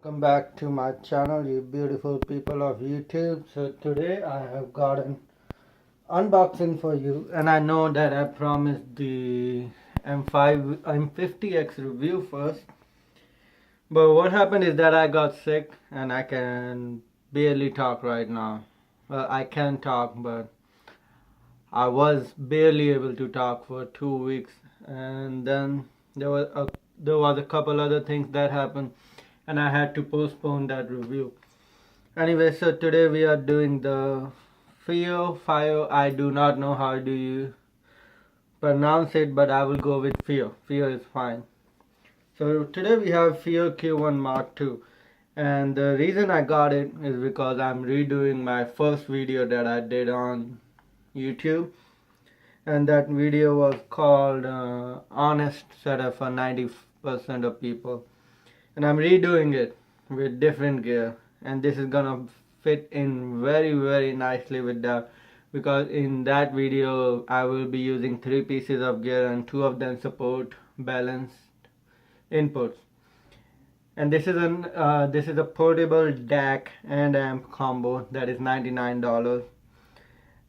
Welcome back to my channel, you beautiful people of YouTube. So today I have got an unboxing for you, and I know that I promised the M50X review first, but what happened is that I got sick and I can barely talk right now. Well, I can talk, but I was barely able to talk for 2 weeks, and then there was a couple other things that happened, and I had to postpone that review. Anyway, so today we are doing the Fiio. I do not know how do you pronounce it, but I will go with Fiio. Fiio is fine. So today we have Fiio Q1 Mark II, and the reason I got it is because I'm redoing my first video that I did on YouTube, and that video was called Honest Setup for 90% of People, and I'm redoing it with different gear, and this is gonna fit in very nicely with that, because in that video I will be using 3 pieces of gear and 2 of them support balanced inputs. And this is a portable DAC and amp combo that is $99.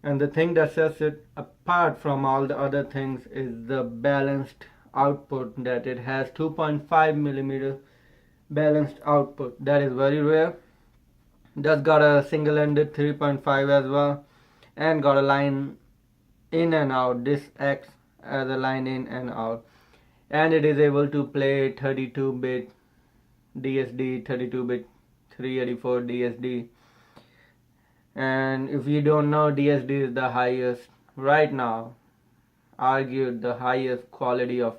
And the thing that sets it apart from all the other things is the balanced output, that it has 2.5 millimeter balanced output. That is very rare. Just got a single-ended 3.5 as well, and got a line in and out. This acts as a line in and out, and it is able to play 32-bit DSD, 32-bit 384 DSD. And if you don't know, DSD is the highest right now, argued the highest quality of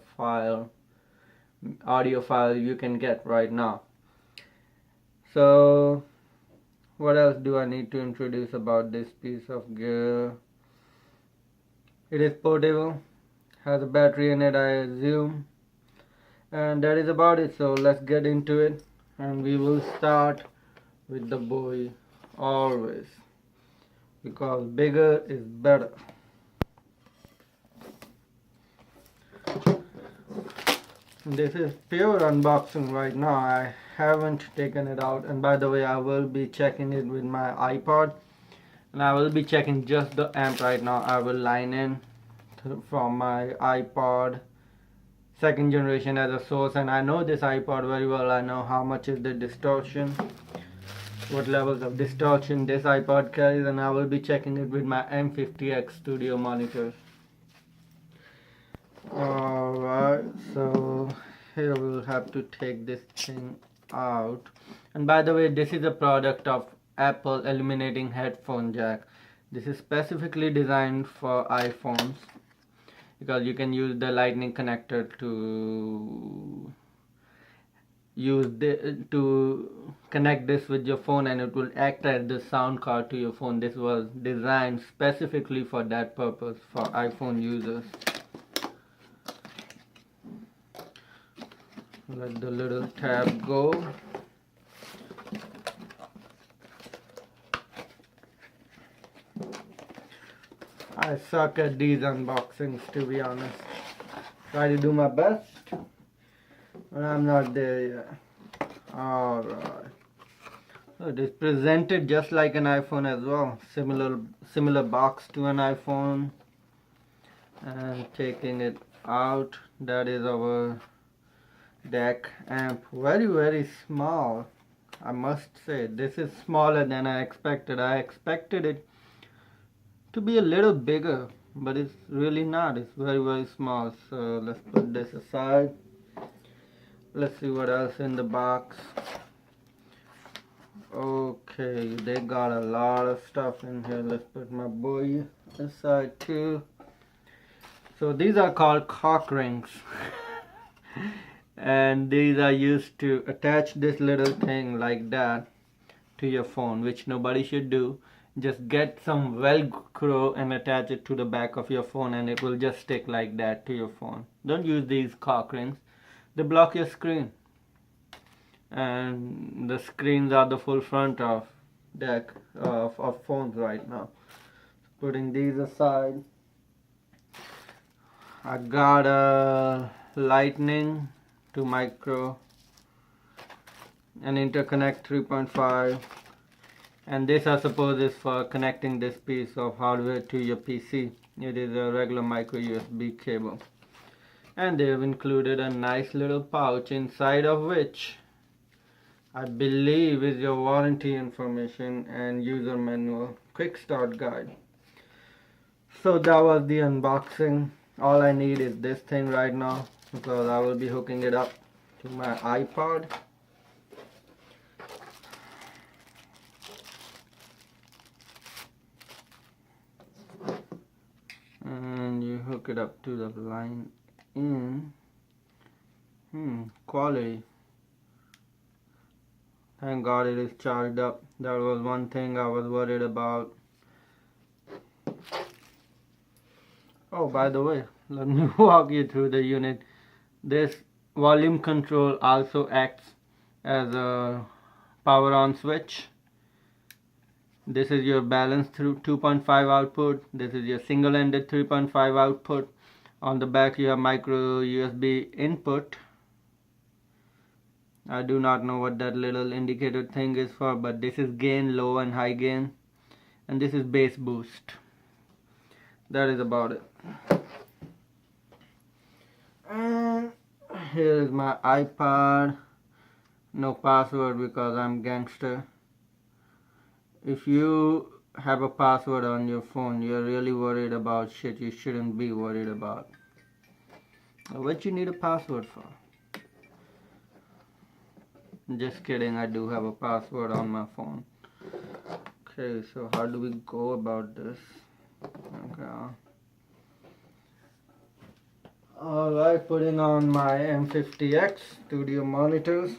audio file you can get right now. So what else do I need to introduce about this piece of gear? It is portable, has a battery in it, I assume, and that is about it. So let's get into it, and we will start with the boy always, because bigger is better. This is pure unboxing right now. I haven't taken it out, and by the way, I will be checking it with my iPod, and I will be checking just the amp right now. I will line in from my iPod 2nd generation as a source, and I know this iPod very well. I know how much is the distortion, what levels of distortion this iPod carries, and I will be checking it with my M50X studio monitors. Alright, so here we'll have to take this thing out. And by the way, this is a product of Apple eliminating headphone jack. This is specifically designed for iPhones, because you can use the lightning connector to connect this with your phone, and it will act as the sound card to your phone. This was designed specifically for that purpose, for iPhone users. Let the little tab go. I suck at these unboxings, to be honest. Try to do my best, but I'm not there yet. Alright. So it is presented just like an iPhone as well. Similar box to an iPhone. And taking it out, that is our DAC amp. Very small, I must say. This is smaller than I expected. I expected it to be a little bigger, but it's really not. It's very small. So let's put this aside. Let's see what else in the box. Okay, they got a lot of stuff in here. Let's put my boy aside too. So these are called cock rings. And these are used to attach this little thing like that to your phone, which nobody should do. Just get some Velcro and attach it to the back of your phone, and it will just stick like that to your phone. Don't use these cock rings. They block your screen, and the screens are the full front of phones right now. Putting these aside, I got a lightning to micro an interconnect 3.5, and this I suppose is for connecting this piece of hardware to your PC. It is a regular micro USB cable, and they have included a nice little pouch inside of which I believe is your warranty information and user manual, quick start guide. So that was the unboxing. All I need is this thing right now because I will be hooking it up to my iPod. And you hook it up to the line in. Quality. Thank God it is charged up. That was one thing I was worried about. Oh, by the way, let me walk you through the unit. This volume control also acts as a power on switch. This is your balance through 2.5 output. This is your single-ended 3.5 output. On the back you have micro USB input. I do not know what that little indicator thing is for, but this is gain, low and high gain, and this is bass boost. That is about it. And here is my iPod. No password because I'm gangster. If you have a password on your phone, you're really worried about shit you shouldn't be worried about. What you need a password for? Just kidding, I do have a password on my phone. Okay, so how do we go about this? Okay. Alright, putting on my M50X studio monitors.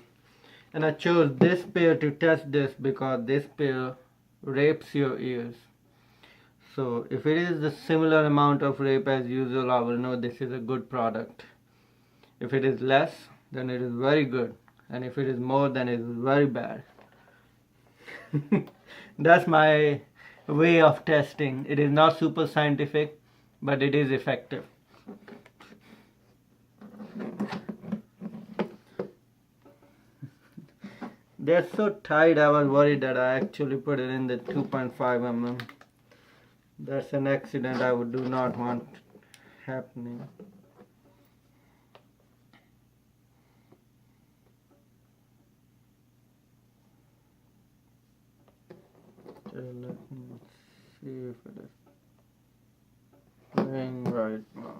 And I chose this pair to test this because this pair rapes your ears. So if it is the similar amount of rape as usual, I will know this is a good product. If it is less, then it is very good. And if it is more, then it is very bad. That's my way of testing. It is not super scientific, but it is effective. They're so tight, I was worried that I actually put it in the 2.5 mm. That's an accident I do not want happening. So let me see if it is playing right now.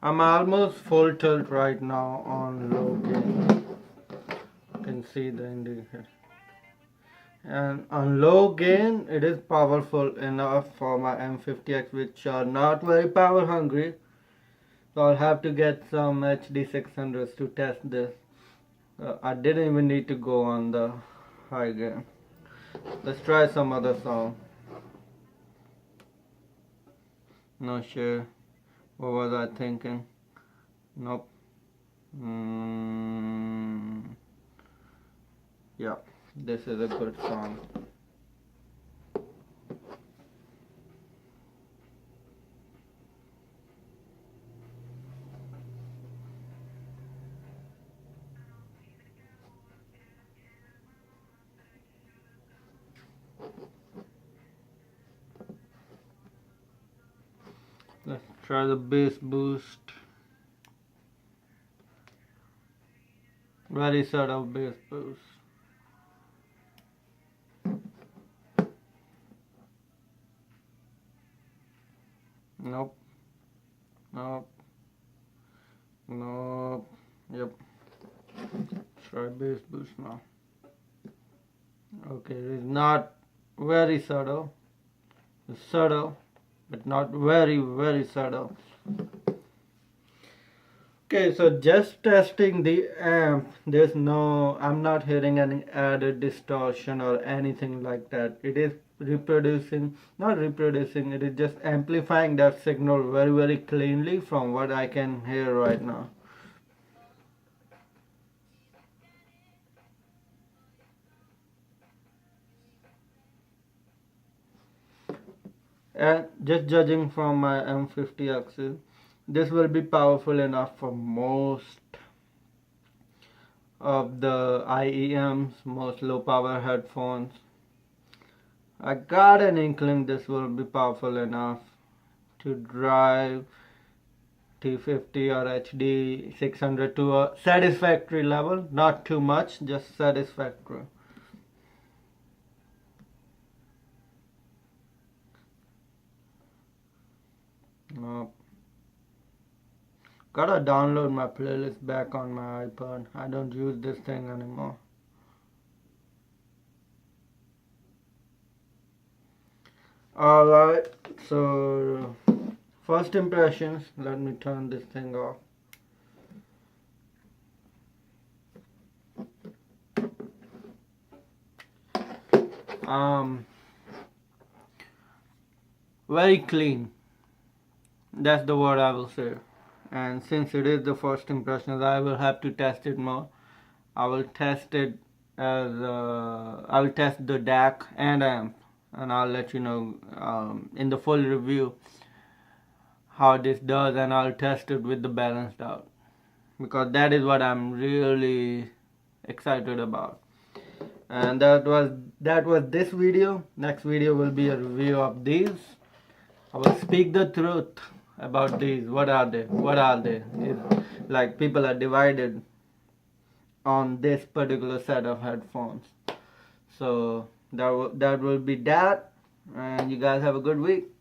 I'm almost full tilt right now on low gain. You can see the indicator. And on low gain, it is powerful enough for my M50X, which are not very power hungry. So I'll have to get some HD 600s to test this. I didn't even need to go on the high gain. Let's try some other song. No sure. What was I thinking? Nope. Yeah, this is a good song. Let's try the bass boost. Very subtle bass boost. Nope. Nope. Nope. Yep. Try bass boost now. Okay, it's not very subtle. It's subtle, but not very, very subtle. Okay, so just testing the amp, I'm not hearing any added distortion or anything like that. It is not reproducing, it is just amplifying that signal very, very cleanly from what I can hear right now. And just judging from my M50X, this will be powerful enough for most of the IEMs, most low power headphones. I got an inkling this will be powerful enough to drive T50 or HD 600 to a satisfactory level. Not too much, just satisfactory. Nope. Gotta download my playlist back on my iPod. I don't use this thing anymore. Alright, so first impressions. Let me turn this thing off. Very clean. That's the word I will say. And since it is the first impressions, I will have to test it more. I will test it as I will test the DAC and amp, and I'll let you know in the full review how this does, and I'll test it with the balanced out, because that is what I'm really excited about. And that was this video. Next video will be a review of these. I will speak the truth about these. What are they? What are they? It's like people are divided on this particular set of headphones. So that will be that, and you guys have a good week.